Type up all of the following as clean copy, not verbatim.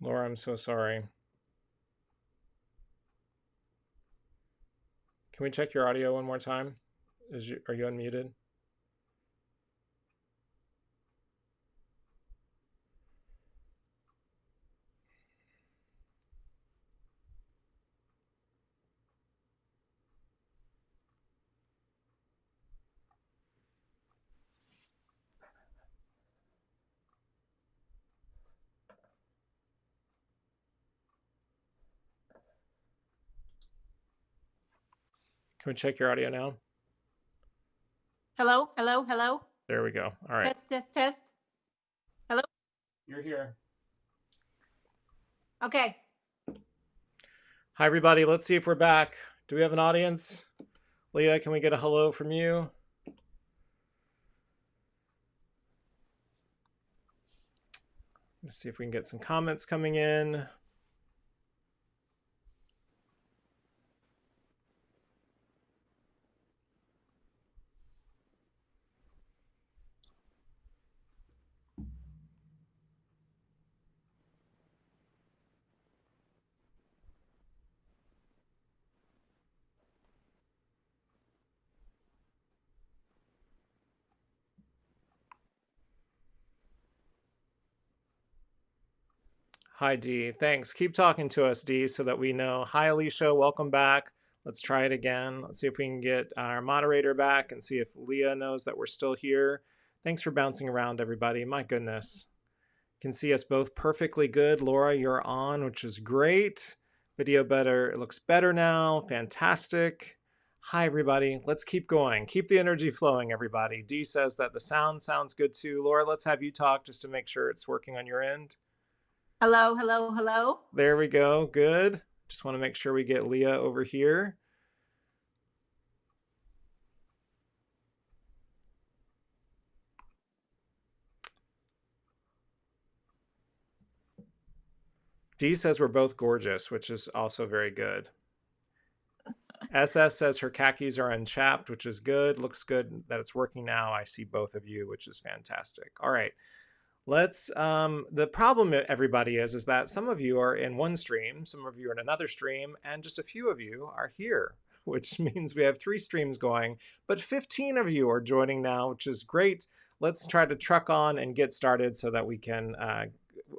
Laura, I'm so sorry. Can we check your audio one more time? Are you unmuted? Can we check your audio now? Hello, hello, hello. There we go. All right. Test, test, test. Hello? You're here. Okay. Hi, everybody. Let's see if we're back. Do we have an audience? Leah, can we get a hello from you? Let's see if we can get some comments coming in. Hi, Dee. Thanks. Keep talking to us, Dee, so that we know. Hi, Alicia. Welcome back. Let's try it again. Let's see if we can get our moderator back and see if Leah knows that we're still here. Thanks for bouncing around, everybody. My goodness. You can see us both perfectly good. Laura, you're on, which is great. Video better. It looks better now. Fantastic. Hi, everybody. Let's keep going. Keep the energy flowing, everybody. Dee says that the sound sounds good too. Laura, let's have you talk just to make sure it's working on your end. Hello, hello, hello. There we go. Good. Just want to make sure we get Leah over here. Dee says we're both gorgeous, which is also very good. SS says her khakis are unchapped, which is good. Looks good that it's working now. I see both of you, which is fantastic. All right. Let's, the problem, everybody, is that some of you are in one stream, some of you are in another stream, and just a few of you are here, which means we have 3 streams going, but 15 of you are joining now, which is great. Let's try to truck on and get started so that we can,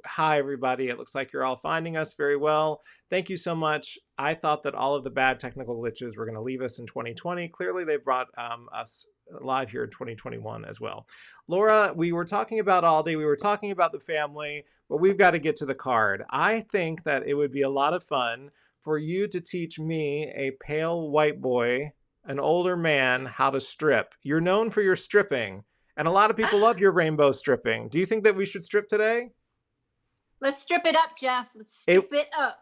hi, everybody. It looks like you're all finding us very well. Thank you so much. I thought that all of the bad technical glitches were going to leave us in 2020. Clearly, they brought us live here in 2021 as well. Laura, we were talking about Aldi, we were talking about the family, but we've got to get to the card. I think that it would be a lot of fun for you to teach me, a pale white boy, an older man, how to strip. You're known for your stripping, and a lot of people love your rainbow stripping. Do you think that we should strip today? Let's strip it up, Jeff. Let's strip it up.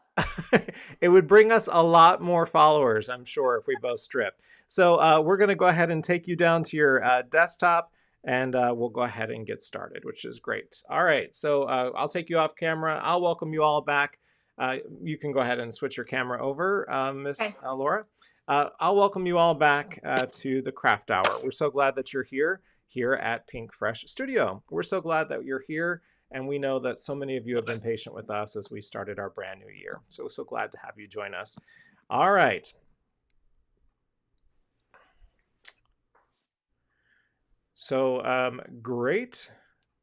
It would bring us a lot more followers, I'm sure, if we both stripped. So we're going to go ahead and take you down to your desktop, and we'll go ahead and get started, which is great. All right, so I'll take you off camera. I'll welcome you all back. You can go ahead and switch your camera over, Miss Laura. I'll welcome you all back to the Craft Hour. We're so glad that you're here at Pinkfresh Studio. We're so glad that you're here. And we know that so many of you have been patient with us as we started our brand new year. So glad to have you join us. All right. So great.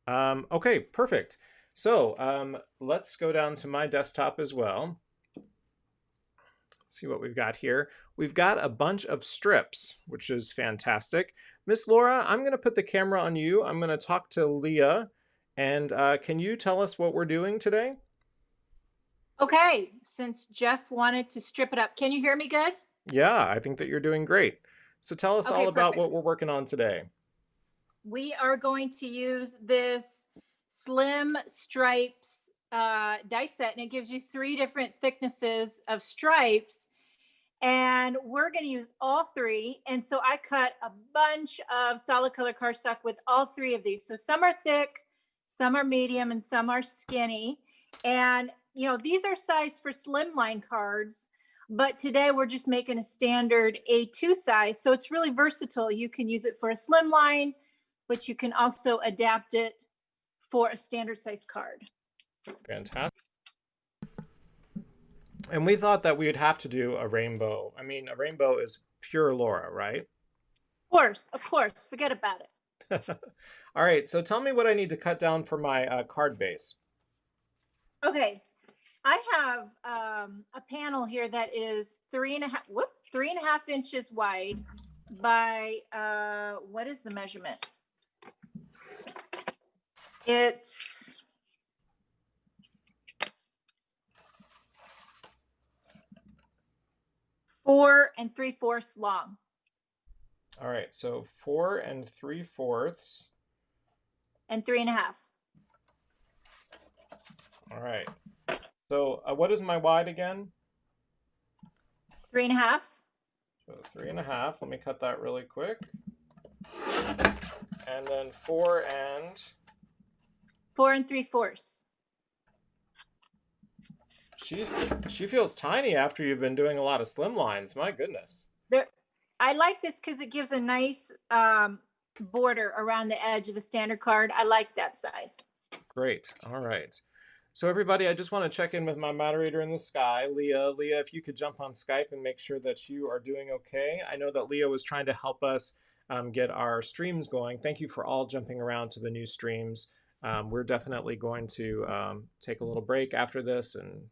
Okay, perfect. So let's go down to my desktop as well. See what we've got here. We've got a bunch of strips, which is fantastic. Miss Laura, I'm going to put the camera on you. I'm going to talk to Leah. And can you tell us what we're doing today? Okay, since Jeff wanted to strip it up, can you hear me good? Yeah, I think that you're doing great. So tell us all about what we're working on today. We are going to use this Slim Stripes die set, and it gives you 3 different thicknesses of stripes. And we're going to use all 3. And so I cut a bunch of solid color cardstock with all 3 of these. So some are thick, some are medium, and some are skinny. And, you know, these are sized for slimline cards, but today we're just making a standard A2 size. So it's really versatile. You can use it for a slimline, but you can also adapt it for a standard size card. Fantastic. And we thought that we would have to do a rainbow. I mean, a rainbow is pure Laura, right? Of course, forget about it. All right, so tell me what I need to cut down for my card base. Okay, I have a panel here that is 3.5 inches wide by what is the measurement? It's 4 3/4 long. All right, so 4 3/4. And 3.5. All right. So what is my wide again? 3.5. So 3.5. Let me cut that really quick. And then 4 and 4 3/4. She feels tiny after you've been doing a lot of slim lines. My goodness. There, I like this because it gives a nice border around the edge of a standard card. I like that size. Great. All right. So everybody, I just want to check in with my moderator in the sky, Leah. Leah, if you could jump on Skype and make sure that you are doing okay. I know that Leah was trying to help us get our streams going. Thank you for all jumping around to the new streams. We're definitely going to take a little break after this and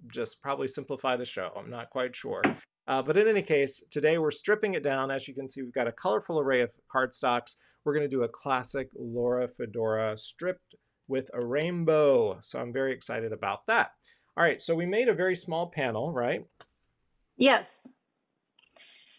just probably simplify the show. I'm not quite sure. But in any case, today we're stripping it down. As you can see, we've got a colorful array of cardstocks. We're going to do a classic Laura Fedora stripped with a rainbow. So I'm very excited about that. All right, so we made a very small panel, right? Yes.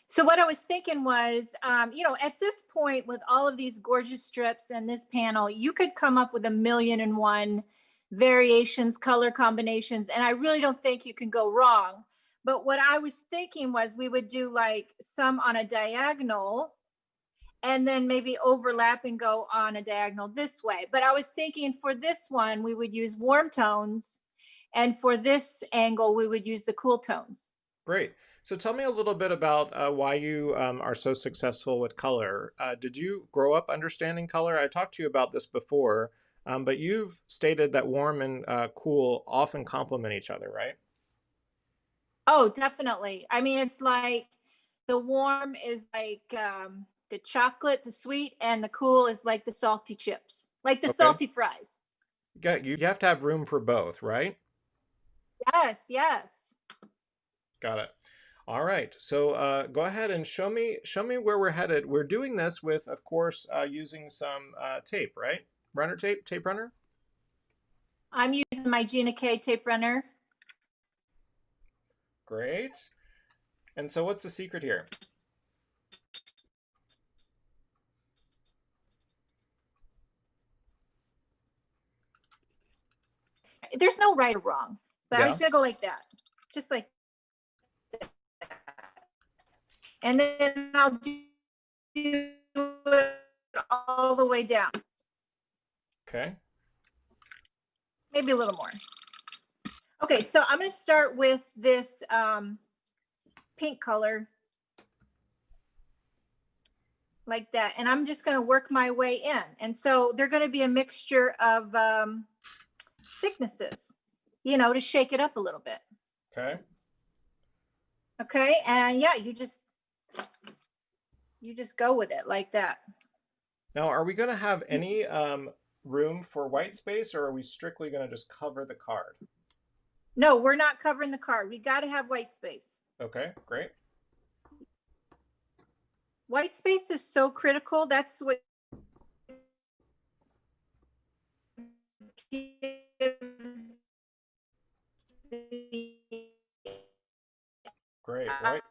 So what I was thinking was, at this point with all of these gorgeous strips and this panel, you could come up with 1,000,001 variations, color combinations, and I really don't think you can go wrong. But what I was thinking was we would do like some on a diagonal and then maybe overlap and go on a diagonal this way. But I was thinking for this one, we would use warm tones. And for this angle, we would use the cool tones. Great. So tell me a little bit about why you are so successful with color. Did you grow up understanding color? I talked to you about this before, but you've stated that warm and cool often complement each other, right? Oh, definitely. I mean, it's like the warm is like the chocolate, the sweet, and the cool is like the salty chips, like the Okay. salty fries. You have to have room for both, right? Yes, yes. Got it. All right. So go ahead and show me where we're headed. We're doing this with, of course, using some tape, right? Runner tape, tape runner. I'm using my Gina K tape runner. Great. And so what's the secret here? There's no right or wrong, but I'm Yeah. just gonna go like that, just like that. And then I'll do it all the way down, Okay. maybe a little more. Okay, so I'm going to start with this pink color like that. And I'm just going to work my way in. And so they're going to be a mixture of thicknesses, to shake it up a little bit. Okay. Okay. And yeah, you just go with it like that. Now, are we going to have any room for white space, or are we strictly going to just cover the card? No, we're not covering the card. We got to have white space. Okay, great. White space is so critical. That's what gives Great, white.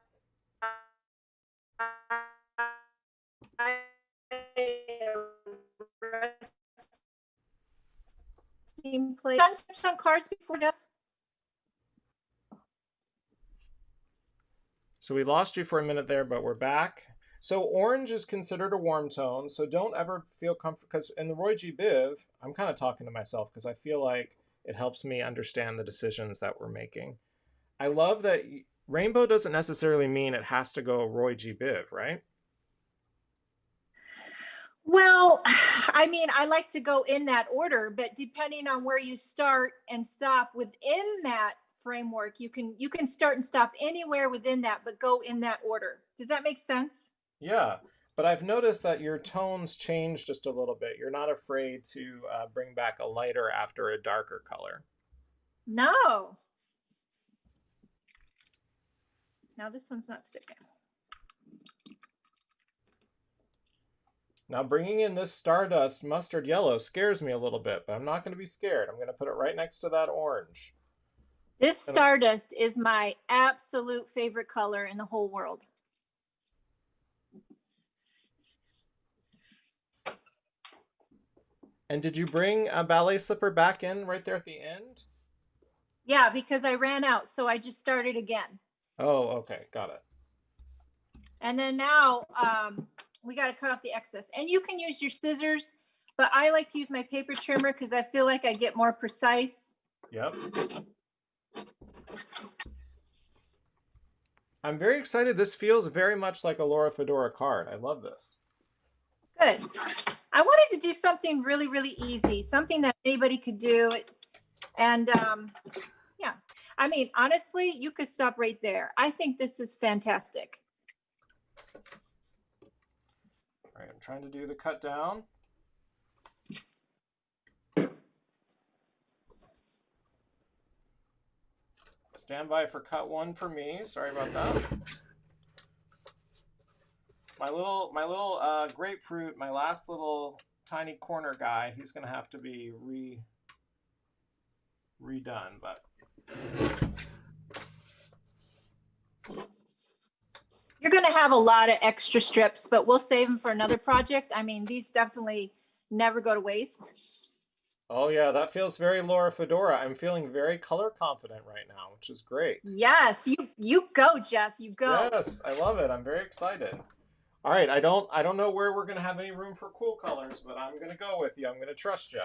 Play on cards before, Jeff? So we lost you for a minute there, but we're back. So orange is considered a warm tone, so don't ever feel comfortable, because in the Roy G. Biv, I'm kind of talking to myself because I feel like it helps me understand the decisions that we're making. I love that rainbow doesn't necessarily mean it has to go Roy G. Biv, right? Well, I mean, I like to go in that order, but depending on where you start and stop within that framework. You can start and stop anywhere within that, but go in that order. Does that make sense? Yeah, but I've noticed that your tones change just a little bit. You're not afraid to bring back a lighter after a darker color. No. Now this one's not sticking. Now bringing in this Stardust mustard yellow scares me a little bit, but I'm not going to be scared. I'm going to put it right next to that orange. This Stardust is my absolute favorite color in the whole world. And did you bring a ballet slipper back in right there at the end? Yeah, because I ran out, so I just started again. Oh, okay, got it. And then now we got to cut off the excess. And you can use your scissors, but I like to use my paper trimmer because I feel like I get more precise. Yep. I'm very excited. This feels very much like a Laura Fedora card. I love this. Good. I wanted to do something really, really easy, something that anybody could do. And yeah, I mean, honestly, you could stop right there. I think this is fantastic. All right, I'm trying to do the cut down. Stand by for cut one for me. Sorry about that. My little grapefruit, my last little tiny corner guy, he's gonna have to be redone, but you're going to have a lot of extra strips, but we'll save them for another project. I mean, these definitely never go to waste. oh yeah, that feels very Laura Fedora. I'm feeling very color confident right now, which is great. Yes, you go, Jeff. You go. Yes, I love it. I'm very excited. All right, I don't know where we're gonna have any room for cool colors, but I'm gonna go with you. I'm gonna trust you.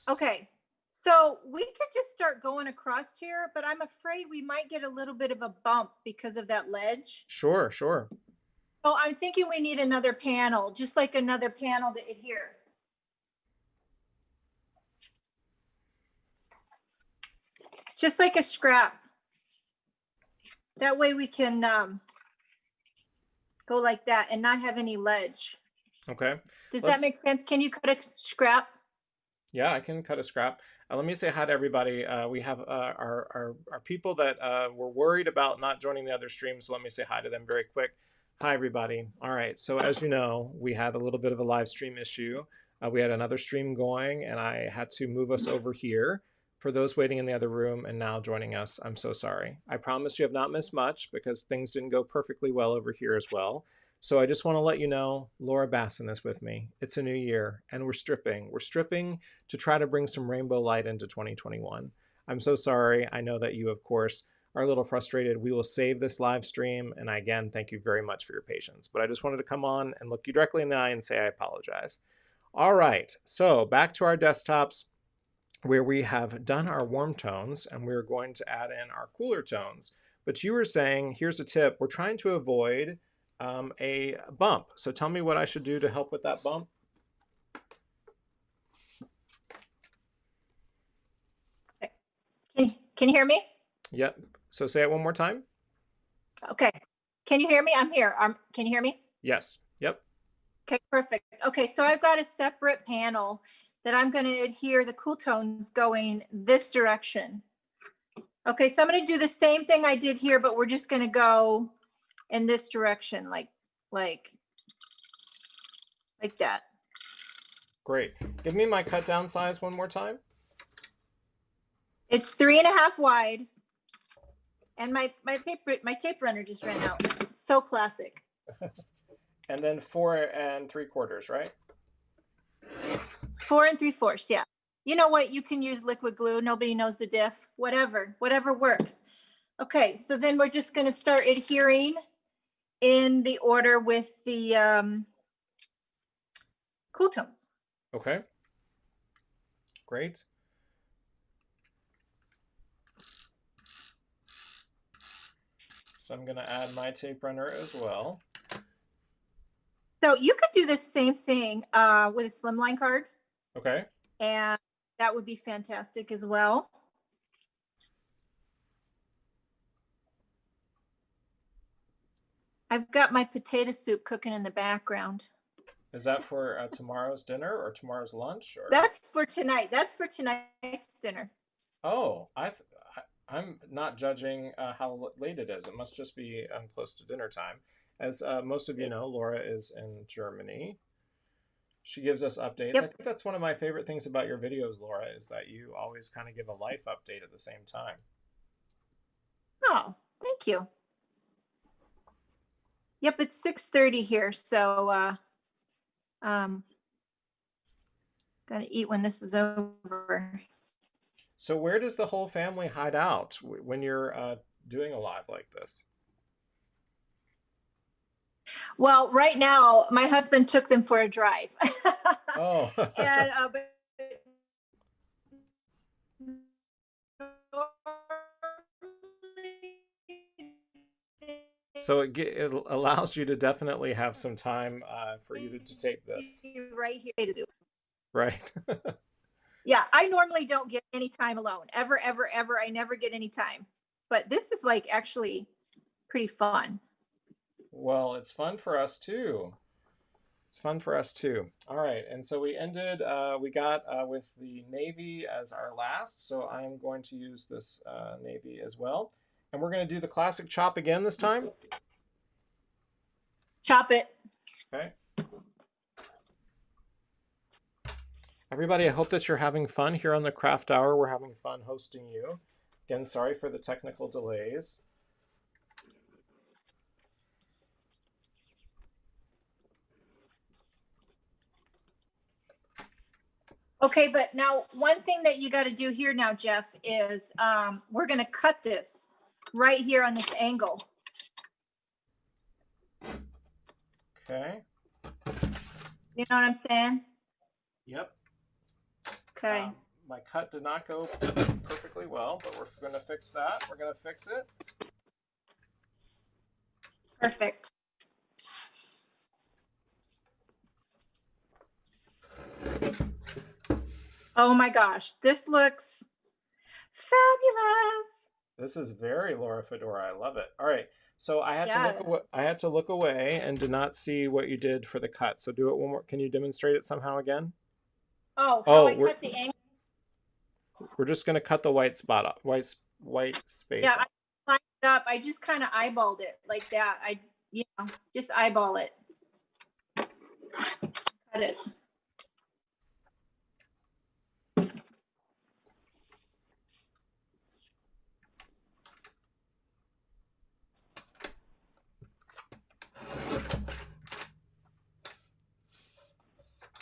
Okay, so we could just start going across here, but I'm afraid we might get a little bit of a bump because of that ledge. Sure, sure. So I'm thinking we need another panel, just like another panel to adhere. Just like a scrap. That way we can go like that and not have any ledge. Okay. Does that make sense? Can you cut a scrap? Yeah, I can cut a scrap. Let me say hi to everybody. We have our people that were worried about not joining the other stream, so let me say hi to them very quick. Hi, everybody. All right, so as you know, we had a little bit of a live stream issue. We had another stream going, and I had to move us over here. For those waiting in the other room and now joining us, I'm so sorry. I promise you have not missed much because things didn't go perfectly well over here as well. So I just want to let you know, Laura Bassen is with me. It's a new year, and we're stripping. We're stripping to try to bring some rainbow light into 2021. I'm so sorry. I know that you, of course, are a little frustrated. We will save this live stream, and again, thank you very much for your patience. But I just wanted to come on and look you directly in the eye and say I apologize. All right, so back to our desktops, where we have done our warm tones and we're going to add in our cooler tones. But you were saying, here's a tip, we're trying to avoid a bump. So tell me what I should do to help with that bump. Can you hear me? Yep. So say it one more time. Okay. Can you hear me? I'm here. Can you hear me? Yes. Yep. Okay, perfect. Okay, so I've got a separate panel that I'm going to adhere the cool tones going this direction. Okay, so I'm going to do the same thing I did here, but we're just going to go in this direction, like that. Great. Give me my cut down size one more time. It's 3.5 wide, and my tape runner just ran out. It's so classic. And then 4 3/4, right? 4 3/4, yeah. You know what? You can use liquid glue. Nobody knows the diff. Whatever works. Okay, so then we're just going to start adhering in the order with the cool tones. Okay. Great. So I'm going to add my tape runner as well. So you could do the same thing with a slimline card. Okay. And that would be fantastic as well. I've got my potato soup cooking in the background. Is that for tomorrow's dinner or tomorrow's lunch? Or That's for tonight. That's for tonight's dinner. oh, I'm not judging how late it is. It must just be close to dinner time. As most of you know, Laura is in Germany. She gives us updates. I Yep. think that's one of my favorite things about your videos, Laura, is that you always kind of give a life update at the same time. Oh, thank you. Yep, it's 6:30 here, so gotta eat when this is over. So where does the whole family hide out when you're doing a live like this? Well, right now my husband took them for a drive. Oh, And but so it allows you to definitely have some time for you to tape this, right here. right? Yeah, I normally don't get any time alone. Ever, ever, ever. I never get any time. But this is like actually pretty fun. Well, it's fun for us too. It's fun for us too. All right, and so we ended. We got with the navy as our last, so I am going to use this navy as well, and we're going to do the classic chop again this time. Chop it. Okay. Everybody, I hope that you're having fun here on the Craft Hour. We're having fun hosting you. Again, sorry for the technical delays. Okay, but now one thing that you got to do here now, Jeff, is we're going to cut this right here on this angle. Okay. You know what I'm saying? Yep. Okay. My cut did not go perfectly well, but we're going to fix that. We're going to fix it. Perfect. Oh my gosh, this looks fabulous. This is very Laura Fedora. I love it. All right. So I had to Yes. look away, I had to look away and did not see what you did for the cut. So do it one more. Can you demonstrate it somehow again? Oh, Oh, how I cut the angle. we're just going to cut the white spot off, white space Yeah, off. I lined it up. I just kind of eyeballed it like that. Just eyeball it. Cut it.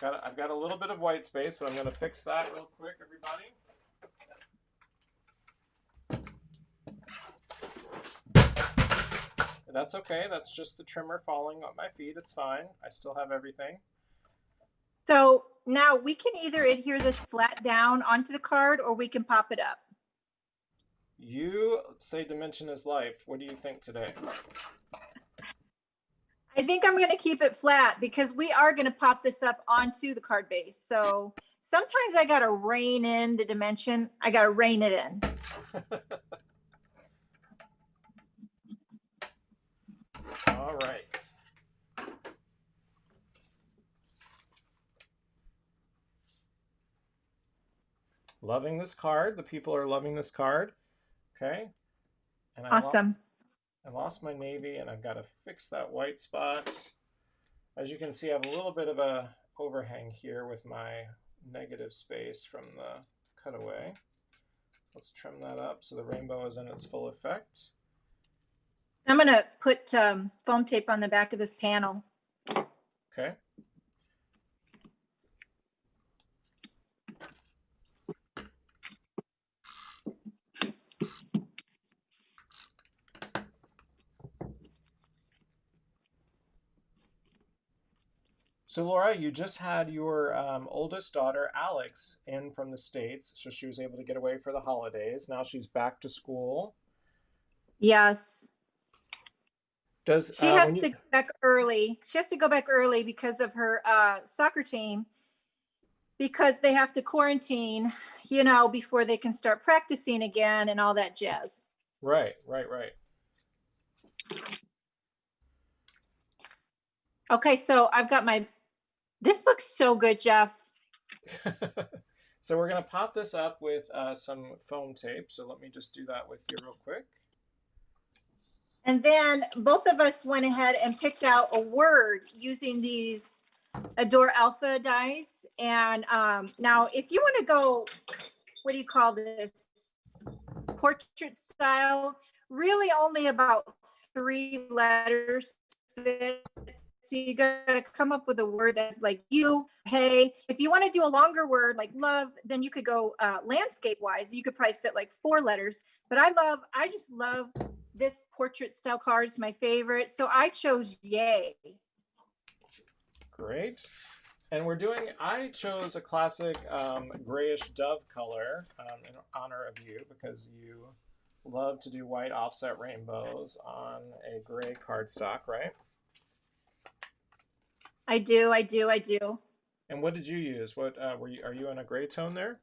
I've got a little bit of white space, but I'm going to fix that real quick, everybody. That's okay. That's just the trimmer falling on my feet. It's fine. I still have everything. So now we can either adhere this flat down onto the card or we can pop it up. You say dimension is life. What do you think today? I think I'm going to keep it flat because we are going to pop this up onto the card base. So sometimes I got to rein in the dimension. I got to rein it in. All right. Loving this card. The people are loving this card. Okay. And Awesome. I lost my navy and I've got to fix that white spot. As you can see, I have a little bit of a overhang here with my negative space from the cutaway. Let's trim that up so the rainbow is in its full effect. I'm going to put foam tape on the back of this panel. Okay. So Laura, you just had your oldest daughter, Alex, in from the States, so she was able to get away for the holidays. Now she's back to school. Yes. Does She has to go back early. She has to go back early because of her soccer team, because they have to quarantine, before they can start practicing again and all that jazz. Right. Okay, so I've got this looks so good, Jeff. So we're going to pop this up with some foam tape. So let me just do that with you real quick. And then both of us went ahead and picked out a word using these Adore Alpha dies. And now if you want to go, what do you call this? Portrait style, really only about 3 letters fit. So you got to come up with a word that's like you, hey. If you want to do a longer word like love, then you could go landscape wise. You could probably fit like 4 letters. But I just love this portrait style card. It's my favorite. So I chose yay. Great. And I chose a classic grayish dove color in honor of you because you love to do white offset rainbows on a gray cardstock, right? I do, I do, I do. And what did you use? What are you in a gray tone there?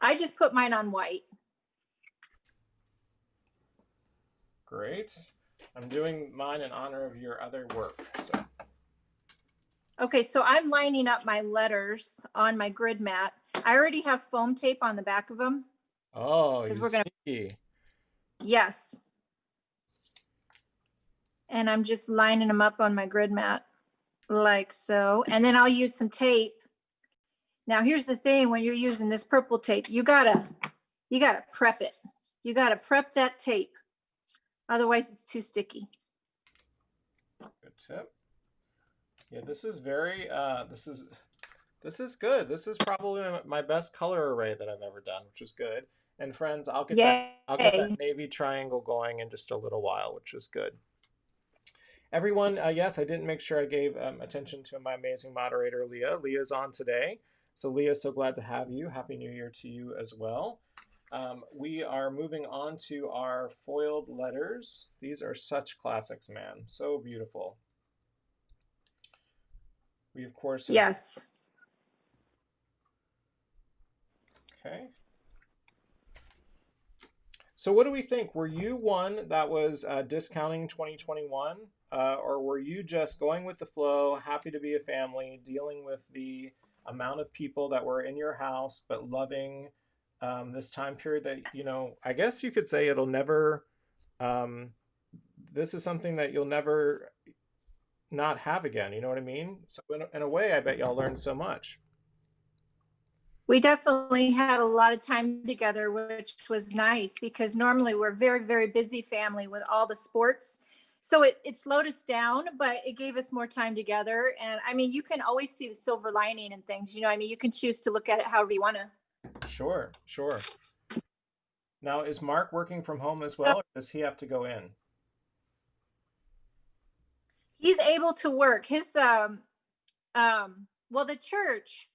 I just put mine on white. Great. I'm doing mine in honor of your other work. So. Okay, so I'm lining up my letters on my grid mat. I already have foam tape on the back of them. Oh, you sneaky. Yes. And I'm just lining them up on my grid mat like so. And then I'll use some tape. Now here's the thing, when you're using this purple tape, you gotta prep it. You gotta prep that tape. Otherwise it's too sticky. Good tip. Yeah, this is very this is good. This is probably my best color array that I've ever done, which is good. And friends, I'll get that navy triangle going in just a little while, which is good. Everyone, yes, I didn't make sure I gave attention to my amazing moderator, Leah. Leah's on today. So Leah, so glad to have you. Happy New Year to you as well. We are moving on to our foiled letters. These are such classics, man. So beautiful. We, of course, have... Yes. Okay. So what do we think? Were you one that was discounting 2021? Or were you just going with the flow, happy to be a family, dealing with the amount of people that were in your house, but loving this time period that, you know, I guess you could say it'll never, this is something that you'll never not have again. You know what I mean? So in a way, I bet y'all learned so much. We definitely had a lot of time together, which was nice because normally we're a very, very busy family with all the sports. So it slowed us down, but it gave us more time together. And I mean, you can always see the silver lining and things, you know, I mean, you can choose to look at it however you want to. Sure, sure. Now, is Mark working from home as well, or does he have to go in? He's able to work. Well, the church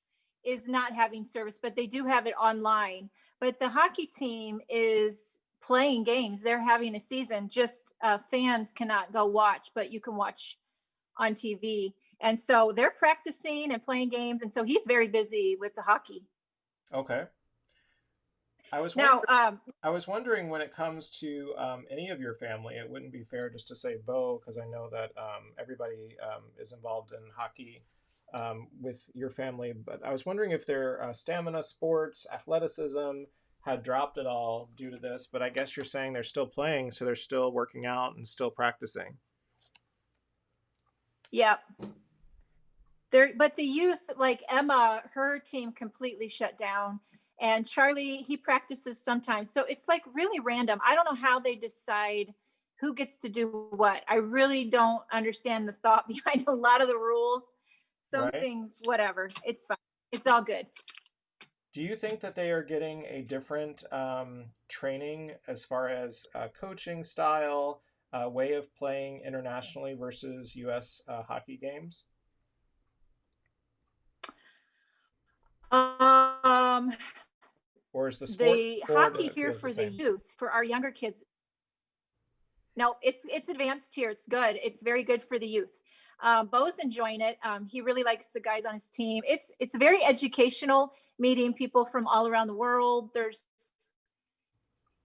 is not having service, but they do have it online. But the hockey team is playing games. They're having a season. Just fans cannot go watch, but you can watch on TV. And so they're practicing and playing games. And so he's very busy with the hockey. Okay. I was wondering when it comes to any of your family, it wouldn't be fair just to say Bo, because I know that everybody is involved in hockey with your family. But I was wondering if their stamina, sports, athleticism had dropped at all due to this. But I guess you're saying they're still playing, so they're still working out and still practicing. Yep. But the youth, like Emma, her team completely shut down. And Charlie, he practices sometimes. So it's like really random. I don't know how they decide who gets to do what. I really don't understand the thought behind a lot of the rules. Some things, whatever. It's fine. It's all good. Do you think that they are getting a different training as far as coaching style, way of playing internationally versus U.S. Hockey games? Or is the sport the hockey here for the youth, for our younger kids? No, it's advanced here. It's good. It's very good for the youth. Bo's enjoying it. He really likes the guys on his team. It's very educational, meeting people from all around the world. There's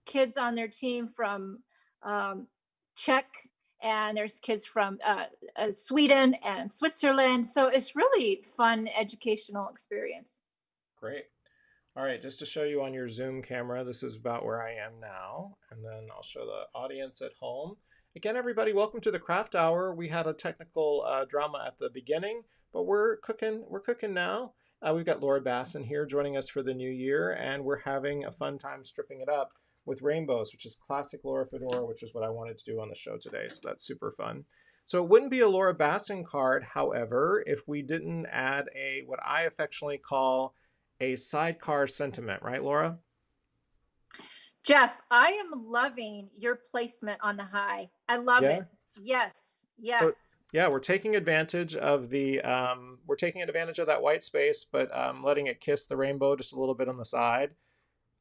kids on their team from Czech and there's kids from Sweden and Switzerland. So it's really fun educational experience. Great. All right, just to show you on your Zoom camera, this is about where I am now. And then I'll show the audience at home. Again, everybody, welcome to the Craft Hour. We had a technical drama at the beginning, but we're cooking now. We've got Laura Bassen here joining us for the new year, and we're having a fun time stripping it up with rainbows, which is classic Laura Fedora, which is what I wanted to do on the show today. So that's super fun. So it wouldn't be a Laura Bassen card, however, if we didn't add a what I affectionately call a sidecar sentiment, right, Laura? Jeff, I am loving your placement on the high. I love Yeah. it. Yes, So yes. yeah, we're taking advantage of that white space, but letting it kiss the rainbow just a little bit on the side.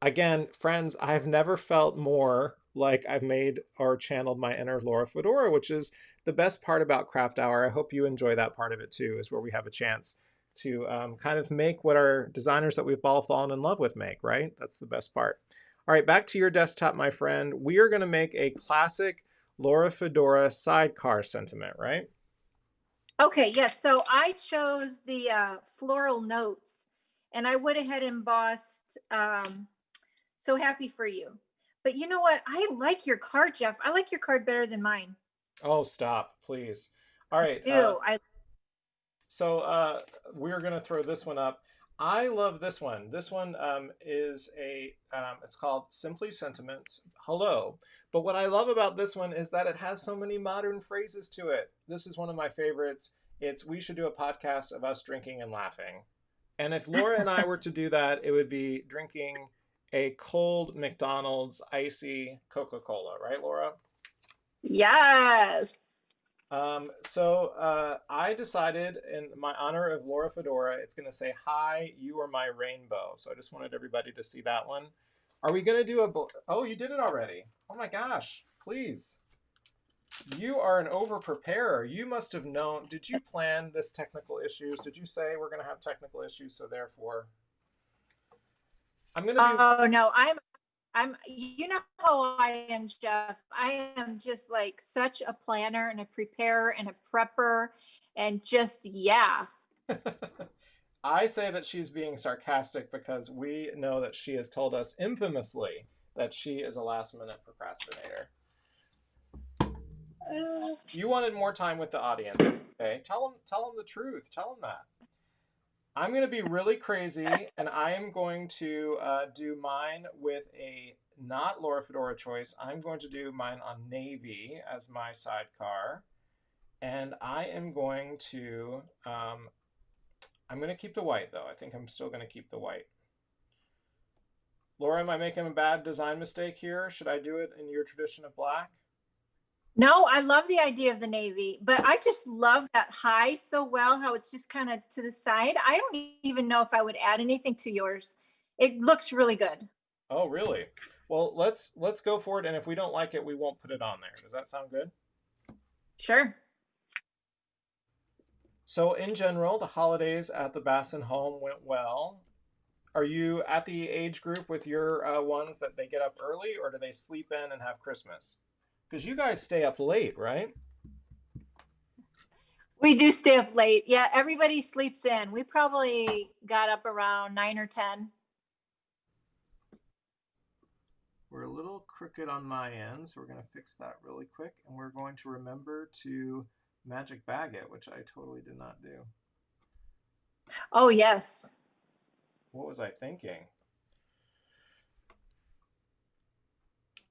Again, friends, I've never felt more like I've made or channeled my inner Laura Fedora, which is the best part about Craft Hour. I hope you enjoy that part of it too, is where we have a chance to kind of make what our designers that we've all fallen in love with make, right? That's the best part. All right, back to your desktop, my friend. We are going to make a classic Laura Fedora sidecar sentiment, right? Okay, yes. So I chose the floral notes, and I went ahead and embossed So Happy for You. But you know what? I like your card, Jeff. I like your card better than mine. Oh, stop, please. All right. Ew, I So we're going to throw this one up. I love this one. This one it's called Simply Sentiments Hello. But what I love about this one is that it has so many modern phrases to it. This is one of my favorites. It's we should do a podcast of us drinking and laughing. And if Laura and I were to do that, it would be drinking a cold McDonald's icy Coca-Cola, right, Laura? yes. So I decided in my honor of Laura Fedora, it's going to say, hi, you are my rainbow. So I just wanted everybody to see that one. Are we going to do oh, you did it already. Oh my gosh, please. You are an over-preparer. You must have known. Did you plan this technical issues? Did you say we're going to have technical issues? So therefore, I'm going to be. Oh no, I'm you know how I am, Jeff. I am just like such a planner and a preparer and a prepper and just yeah. I say that she's being sarcastic because we know that she has told us infamously that she is a last-minute procrastinator. You wanted more time with the audience, okay? Tell them the truth. Tell them that. I'm going to be really crazy, and I am going to do mine with a not Laura Fedora choice. I'm going to do mine on navy as my sidecar, and I am going to I'm going to keep the white, though. I think I'm still going to keep the white. Laura, am I making a bad design mistake here? Should I do it in your tradition of black? No, I love the idea of the navy, but I just love that high so well, how it's just kind of to the side. I don't even know if I would add anything to yours. It looks really good. Oh, really? Well, let's go for it, and if we don't like it, we won't put it on there. Does that sound good? Sure. So in general, the holidays at the Bassen home went well. Are you at the age group with your ones that they get up early, or do they sleep in and have Christmas? Because you guys stay up late, right? We do stay up late. Yeah, everybody sleeps in. We probably got up around 9 or 10. We're a little crooked on my end, so we're going to fix that really quick. And we're going to remember to magic bag it, which I totally did not do. Oh, yes. What was I thinking?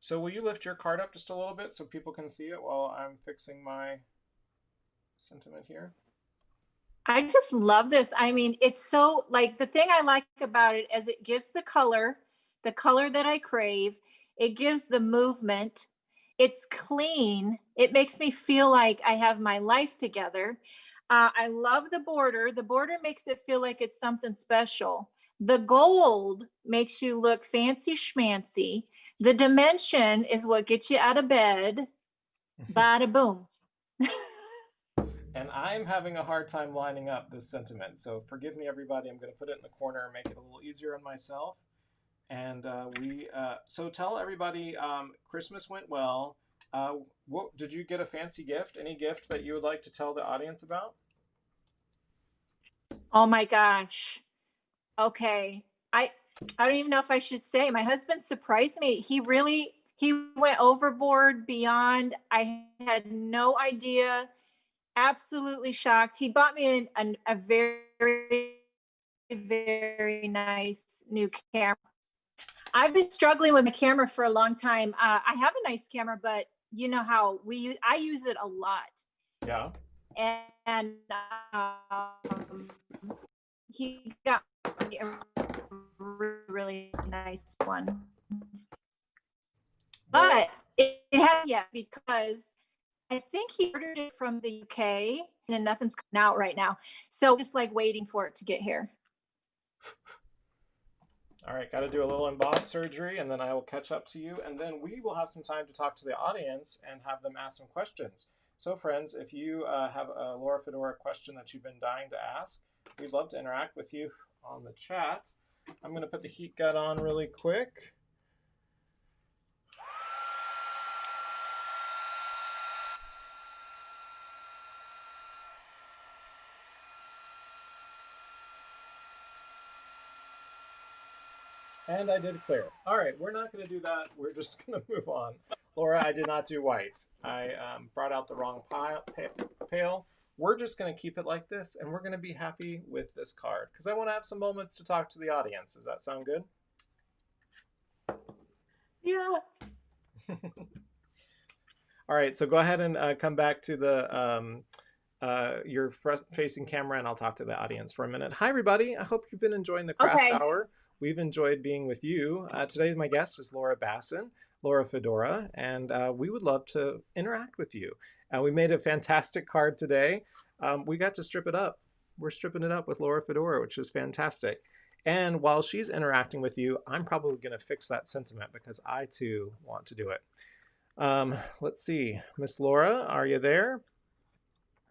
So will you lift your card up just a little bit so people can see it while I'm fixing my sentiment here? I just love this. I mean, it's so like the thing I like about it is it gives the color that I crave. It gives the movement. It's clean. It makes me feel like I have my life together. I love the border. The border makes it feel like it's something special. The gold makes you look fancy schmancy. The dimension is what gets you out of bed. Bada boom. And I'm having a hard time lining up this sentiment. So forgive me, everybody. I'm going to put it in the corner and make it a little easier on myself. And so tell everybody Christmas went well. What did you get a fancy gift? Any gift that you would like to tell the audience about? Oh my gosh. Okay. I I don't even know if I should say. My husband surprised me. He went overboard beyond. I had no idea. Absolutely shocked. He bought me a very very nice new camera. I've been struggling with my camera for a long time. I have a nice camera, but you know how I use it a lot. Yeah. And um, he got me a really nice one. Well, But it hasn't yet because I think he ordered it from the UK and nothing's coming out right now. So just like waiting for it to get here. all right, got to do a little emboss surgery, and then I will catch up to you, and then we will have some time to talk to the audience and have them ask some questions. So, friends, if you have a Laura Fedora question that you've been dying to ask, we'd love to interact with you on the chat. I'm going to put the heat gun on really quick. And I did clear. All right, we're not going to do that. We're just going to move on. Laura, I did not do white. I brought out the wrong pail. We're just going to keep it like this, and we're going to be happy with this card because I want to have some moments to talk to the audience. Does that sound good? Yeah. All right, so go ahead and come back to the your facing camera, and I'll talk to the audience for a minute. Hi, everybody. I hope you've been enjoying the craft Okay. hour. We've enjoyed being with you. Today, my guest is Laura Bassen, Laura Fedora, and we would love to interact with you. We made a fantastic card today. We got to strip it up. We're stripping it up with Laura Fedora, which is fantastic. And while she's interacting with you, I'm probably going to fix that sentiment because I too want to do it. Let's see. Miss Laura, are you there?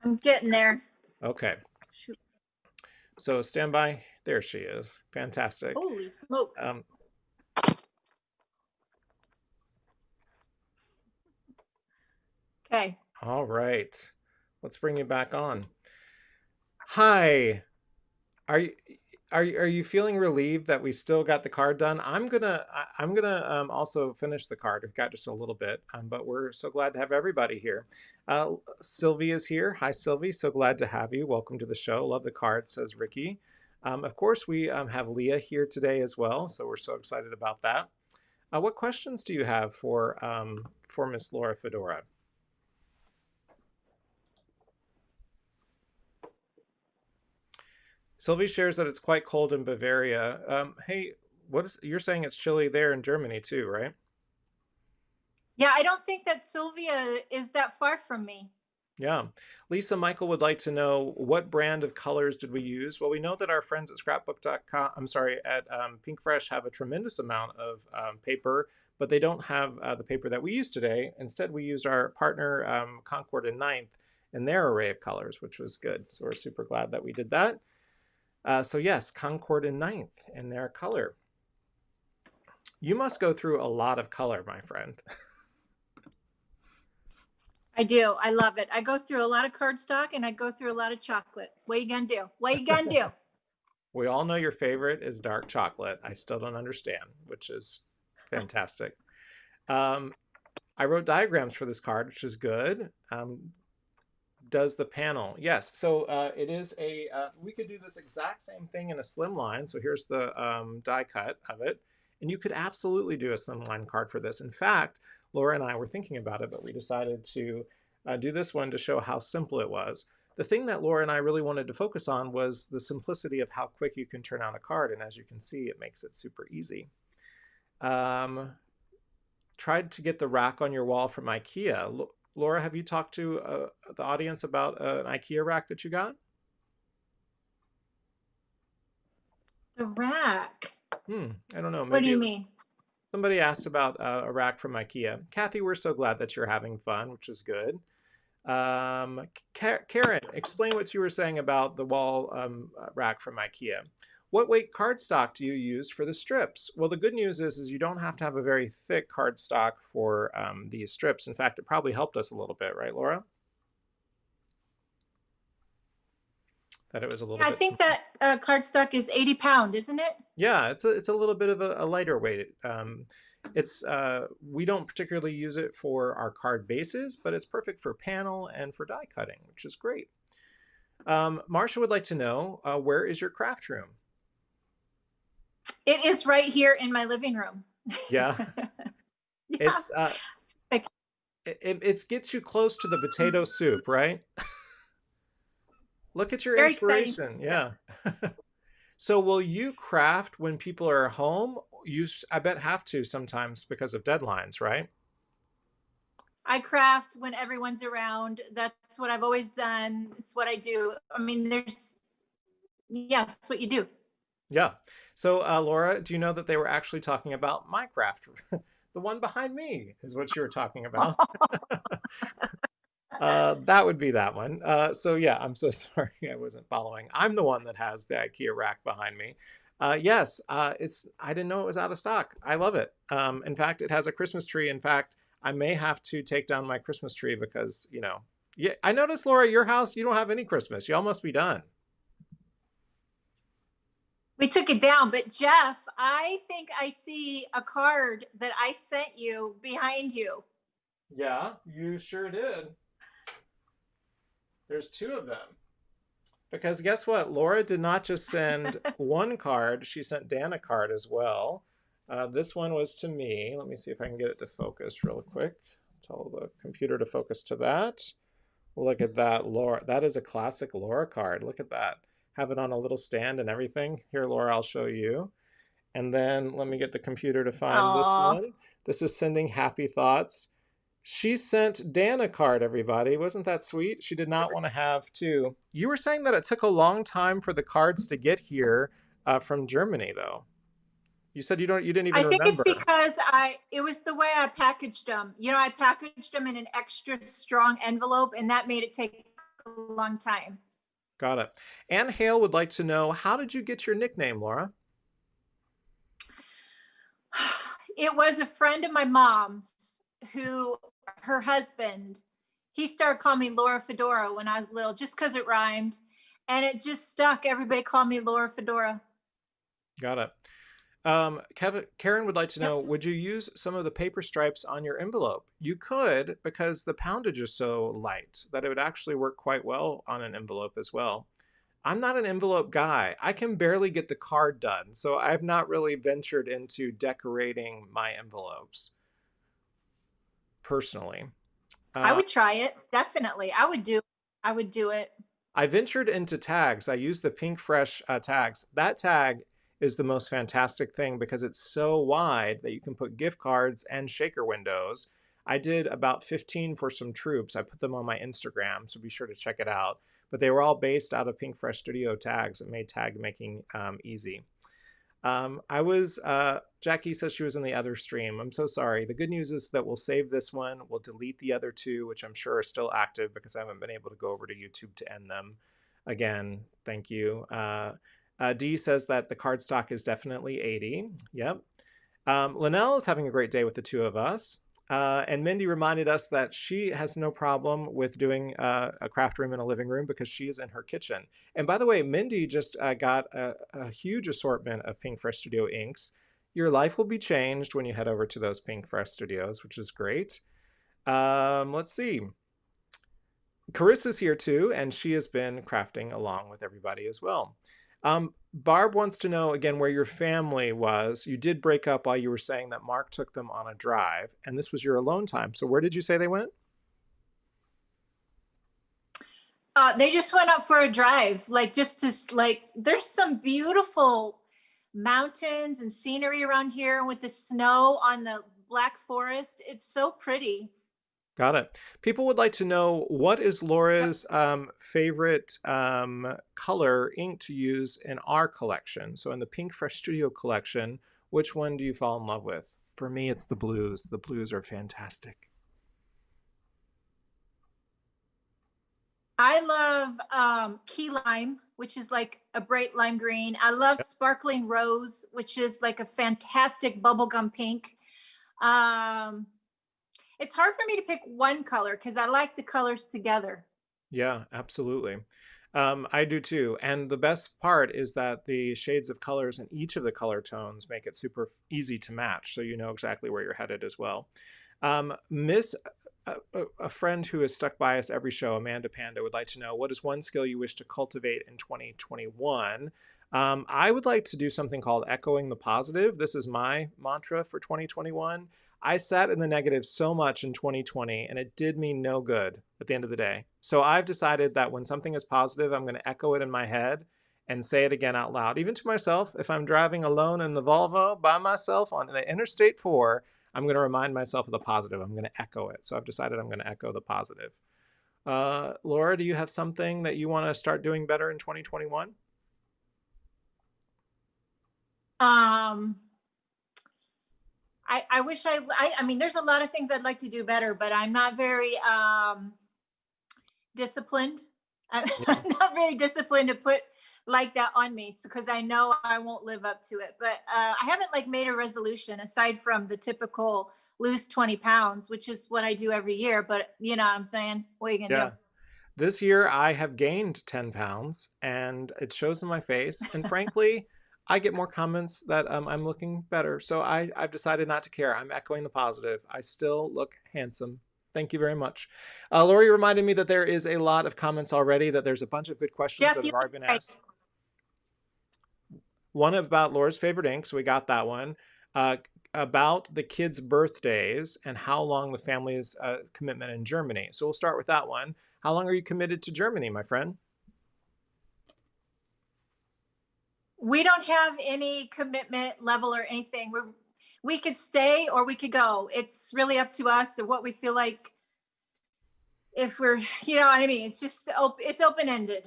I'm getting there. Okay. Shoot. So stand by. There she is. Fantastic. Holy smokes. Okay. All right. Let's bring you back on. Hi. Are you are you feeling relieved that we still got the card done? I'm gonna also finish the card. We've got just a little bit, but we're so glad to have everybody here. Sylvie is here. Hi, Sylvie. So glad to have you. Welcome to the show. Love the card, says Ricky. Of course, we have Leah here today as well, so we're so excited about that. What questions do you have for Miss Laura Fedora? Sylvie shares that it's quite cold in Bavaria. Hey, you're saying it's chilly there in Germany too, right? Yeah, I don't think that Sylvia is that far from me. Yeah. Lisa Michael would like to know what brand of colors did we use? Well, we know that our friends at scrapbook.com, I'm sorry, at Pinkfresh have a tremendous amount of paper, but they don't have the paper that we use today. Instead, we used our partner Concord and Ninth in their array of colors, which was good. So we're super glad that we did that. So yes, Concord and Ninth in their color. You must go through a lot of color, my friend. I do. I love it. I go through a lot of cardstock and I go through a lot of chocolate. What you gonna do? What you gonna do? We all know your favorite is dark chocolate. I still don't understand, which is fantastic. I wrote diagrams for this card, which is good. Does the panel? Yes. So it is a, we could do this exact same thing in a slimline. So here's the die cut of it. And you could absolutely do a slimline card for this. In fact, Laura and I were thinking about it, but we decided to do this one to show how simple it was. The thing that Laura and I really wanted to focus on was the simplicity of how quick you can turn out a card. And as you can see, it makes it super easy. Tried to get the rack on your wall from IKEA. Laura, have you talked to the audience about an IKEA rack that you got? The rack. I don't know. What do Maybe you it was mean? somebody asked about a rack from IKEA. Kathy, we're so glad that you're having fun, which is good. Karen, explain what you were saying about the wall rack from IKEA. What weight cardstock do you use for the strips? Well, the good news is you don't have to have a very thick cardstock for these strips. In fact, it probably helped us a little bit, right, Laura? That it was a little Yeah, I bit think small. that cardstock is 80 pound, isn't it? Yeah, it's a little bit of a lighter weight. It's we don't particularly use it for our card bases, but it's perfect for panel and for die cutting, which is great. Marcia would like to know, where is your craft room? It is right here in my living room. Yeah, Yeah. it's Like, it gets you close to the potato soup, right? Look at your very exciting inspiration. stuff. Yeah. So will you craft when people are home? I bet have to sometimes because of deadlines, right? I craft when everyone's around. That's what I've always done. It's what I do. I mean, yeah, that's what you do. Yeah. So Laura, do you know that they were actually talking about Minecraft? The one behind me is what you were talking about. That would be that one. So yeah, I'm so sorry I wasn't following. I'm the one that has the IKEA rack behind me. Yes, I didn't know it was out of stock. I love it. In fact, it has a Christmas tree. In fact, I may have to take down my Christmas tree because, yeah, I noticed, Laura, your house, you don't have any Christmas. Y'all must be done. We took it down, but Jeff, I think I see a card that I sent you behind you. Yeah, you sure did. There's two of them. Because guess what? Laura did not just send one card, she sent Dan a card as well. This one was to me. Let me see if I can get it to focus real quick. Tell the computer to focus to that. Look at that, Laura. That is a classic Laura card. Look at that. Have it on a little stand and everything. Here, Laura, I'll show you. And then let me get the computer to find this Oh, one. This is sending happy thoughts. She sent Dan a card, everybody. Wasn't that sweet? She did not want to have two. You were saying that it took a long time for the cards to get here from Germany, though. You said you didn't I even think it's remember. because it was the way I packaged them. I packaged them in an extra strong envelope, and that made it take a long time. Got it. Anne Hale would like to know, how did you get your nickname, Laura? It was a friend of my mom's who, her husband, he started calling me Laura Fedora when I was little, just because it rhymed, and it just stuck. Everybody called me Laura Fedora. Got it. Karen would like to know, Yep. would you use some of the paper stripes on your envelope? You could, because the poundage is so light that it would actually work quite well on an envelope as well. I'm not an envelope guy. I can barely get the card done, so I've not really ventured into decorating my envelopes personally. I Uh, would try it. Definitely. I would do it. I ventured into tags. I use the Pinkfresh tags. That tag is the most fantastic thing because it's so wide that you can put gift cards and shaker windows. I did about 15 for some troops. I put them on my Instagram, so be sure to check it out. But they were all based out of Pinkfresh Studio tags. It made tag making easy. Jackie says she was in the other stream. I'm so sorry. The good news is that we'll save this one. We'll delete the other two, which I'm sure are still active because I haven't been able to go over to YouTube to end them. Again, thank you. Dee says that the cardstock is definitely 80. Yep. Linnell is having a great day with the two of us. And Mindy reminded us that she has no problem with doing a craft room in a living room because she is in her kitchen. And by the way, Mindy just got a huge assortment of Pinkfresh Studio inks. Your life will be changed when you head over to those Pinkfresh Studios, which is great. Let's see. Carissa's here too, and she has been crafting along with everybody as well. Barb wants to know again where your family was. You did break up while you were saying that Mark took them on a drive, and this was your alone time. So where did you say they went? They just went up for a drive, like just to like. There's some beautiful mountains and scenery around here with the snow on the Black Forest. It's so pretty. Got it. People would like to know, what is Yep. Laura's favorite color ink to use in our collection? So in the Pinkfresh Studio collection, which one do you fall in love with? For me, it's the blues. The blues are fantastic. I love key lime, which is like a bright lime green. I love Yep. sparkling rose, which is like a fantastic bubblegum pink. Um, it's hard for me to pick one color because I like the colors together. Yeah, absolutely. I do too. And the best part is that the shades of colors in each of the color tones make it super easy to match. So you know exactly where you're headed as well. Miss, a friend who has stuck by us every show, Amanda Panda, would like to know, what is one skill you wish to cultivate in 2021? I would like to do something called echoing the positive. This is my mantra for 2021. I sat in the negative so much in 2020 and it did me no good at the end of the day. So I've decided that when something is positive, I'm going to echo it in my head and say it again out loud, even to myself. If I'm driving alone in the Volvo by myself on the Interstate 4, I'm going to remind myself of the positive. I'm going to echo it. So I've decided I'm going to echo the positive. Laura, do you have something that you want to start doing better in 2021? Um, I wish I mean, there's a lot of things I'd like to do better, but I'm not very disciplined. Yeah. I'm not very disciplined to put like that on me because I know I won't live up to it. But I haven't like made a resolution aside from the typical lose 20 pounds, which is what I do every year. But you know what I'm saying? What are you gonna Yeah. This year I have gained 10 pounds and it shows in my face. And frankly, I get more comments that I'm looking better. So I've decided not to care. I'm echoing the positive. I still look handsome. Thank you very much. Lori reminded me that there is a lot of comments already, that there's a bunch of good questions Jeff, that you have already look been great. asked. One about Laura's favorite ink, so we got that one. About the kids' birthdays and how long the family's commitment in Germany. So we'll start with that one. How long are you committed to Germany, my friend? We don't have any commitment level or anything. We could stay or we could go. It's really up to us or what we feel like. If we're, you know what I mean? It's just it's open ended.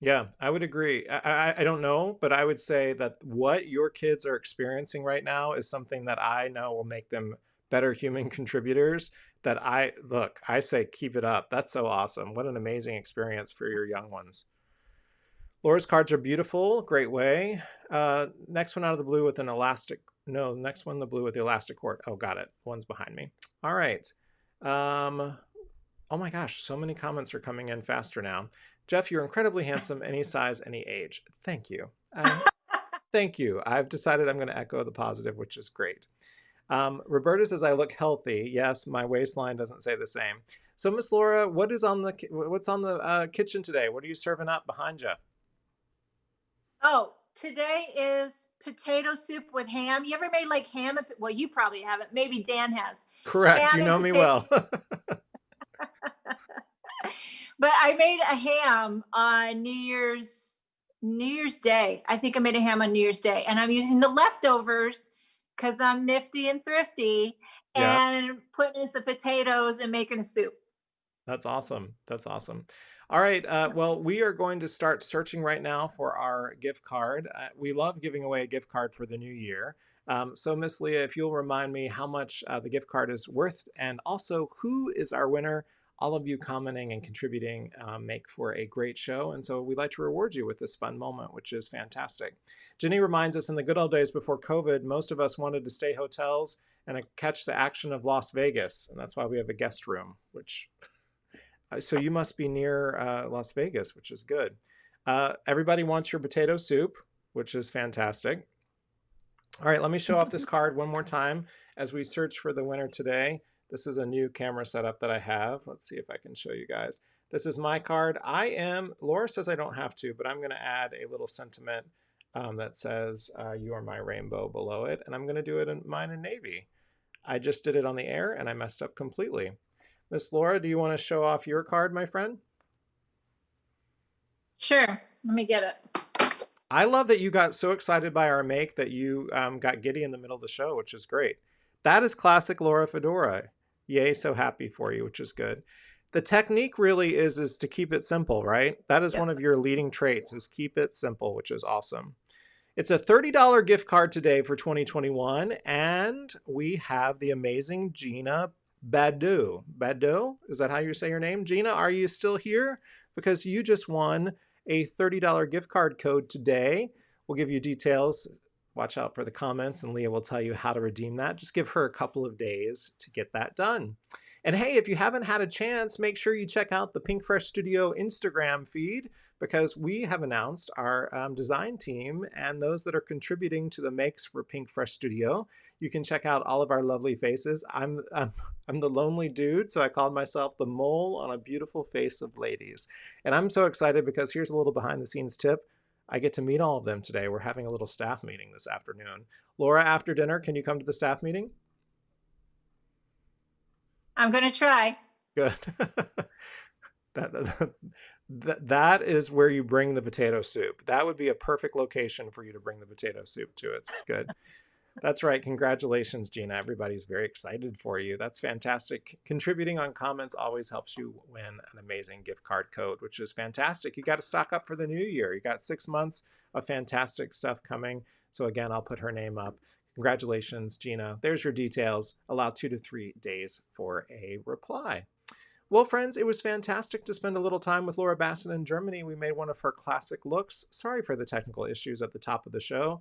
Yeah, I would agree. I don't know, but I would say that what your kids are experiencing right now is something that I know will make them better human contributors. That I say keep it up. That's so awesome. What an amazing experience for your young ones. Laura's cards are beautiful. Great way. Next one out of the blue with an elastic. No, next one, the blue with the elastic cord. Oh, got it. One's behind me. All right. Um, oh my gosh, so many comments are coming in faster now. Jeff, you're incredibly handsome, any size, any age. Thank you. Thank you. I've decided I'm going to echo the positive, which is great. Roberta says I look healthy. Yes, my waistline doesn't say the same. So, Miss Laura, what's on the kitchen today? What are you serving up behind you? Oh, today is potato soup with ham. You ever made like ham? Well, you probably haven't. Maybe Dan has. Correct. Ham You and know me potato. well. But I made a ham on New Year's Day. I think I made a ham on New Year's Day, and I'm using the leftovers because I'm nifty and thrifty, Yeah. and putting in some potatoes and making a soup. That's awesome. That's awesome. All right. Well, we are going to start searching right now for our gift card. We love giving away a gift card for the new year. So, Miss Leah, if you'll remind me how much the gift card is worth and also who is our winner, all of you commenting and contributing make for a great show. And so we'd like to reward you with this fun moment, which is fantastic. Jenny reminds us in the good old days before COVID, most of us wanted to stay hotels and catch the action of Las Vegas. And that's why we have a guest room, which so you must be near Las Vegas, which is good. Everybody wants your potato soup, which is fantastic. All right, let me show off this card one more time as we search for the winner today. This is a new camera setup that I have. Let's see if I can show you guys. This is my card. Laura says I don't have to, but I'm going to add a little sentiment that says, you are my rainbow below it. And I'm going to do it in mine in navy. I just did it on the air and I messed up completely. Miss Laura, do you want to show off your card, my friend? Sure. Let me get it. I love that you got so excited by our make that you got giddy in the middle of the show, which is great. That is classic Laura Fedora. Yay, so happy for you, which is good. The technique really is to keep it simple, right? That is Yep. one of your leading traits, is keep it simple, which is awesome. It's a $30 gift card today for 2021, and we have the amazing Gina Badu. Badu? Is that how you say your name? Gina, are you still here? because you just won a $30 gift card code today. We'll give you details. Watch out for the comments, and Leah will tell you how to redeem that. Just give her a couple of days to get that done. And hey, if you haven't had a chance, make sure you check out the Pinkfresh Studio Instagram feed, because we have announced our design team and those that are contributing to the makes for Pinkfresh Studio. You can check out all of our lovely faces. I'm the lonely dude, so I called myself the mole on a beautiful face of ladies. And I'm so excited because here's a little behind the scenes tip. I get to meet all of them today. We're having a little staff meeting this afternoon. Laura, after dinner, can you come to the staff meeting? I'm going to try. Good. that, that is where you bring the potato soup. That would be a perfect location for you to bring the potato soup to. It's good. That's right. Congratulations, Gina. Everybody's very excited for you. That's fantastic. Contributing on comments always helps you win an amazing gift card code, which is fantastic. You got to stock up for the new year. You got 6 months of fantastic stuff coming. So again, I'll put her name up. Congratulations, Gina. There's your details. Allow 2 to 3 days for a reply. Well, friends, it was fantastic to spend a little time with Laura Bassen in Germany. We made one of her classic looks. Sorry for the technical issues at the top of the show.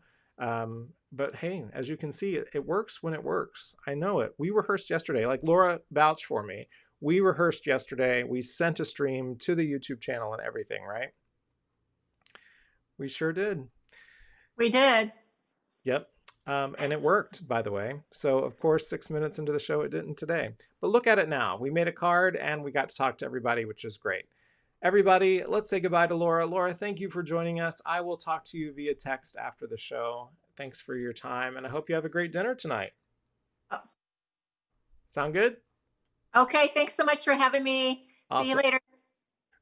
But hey, as you can see, it works when it works. I know it. We rehearsed yesterday, like Laura vouched for me. We rehearsed yesterday. We sent a stream to the YouTube channel and everything, right? We sure did. We did. Yep. And it worked, by the way. So, of course, 6 minutes into the show, it didn't today. But look at it now. We made a card and we got to talk to everybody, which is great. Everybody, let's say goodbye to Laura. Laura, thank you for joining us. I will talk to you via text after the show. Thanks for your time, and I hope you have a great dinner tonight. Oh. Sound good? Okay, thanks so much for having me. Awesome. See you later.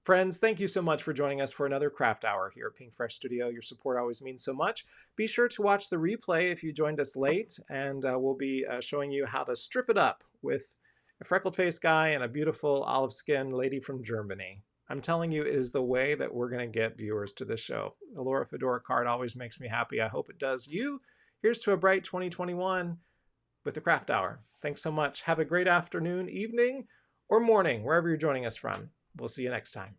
Friends, thank you so much for joining us for another craft hour here at Pinkfresh Studio. Your support always means so much. Be sure to watch the replay if you joined us late, and we'll be showing you how to strip it up with a freckled faced guy and a beautiful olive skinned lady from Germany. I'm telling you, it is the way that we're going to get viewers to this show. The Laura Fedora card always makes me happy. I hope it does you. Here's to a bright 2021 with the Craft Hour. Thanks so much. Have a great afternoon, evening, or morning, wherever you're joining us from. We'll see you next time.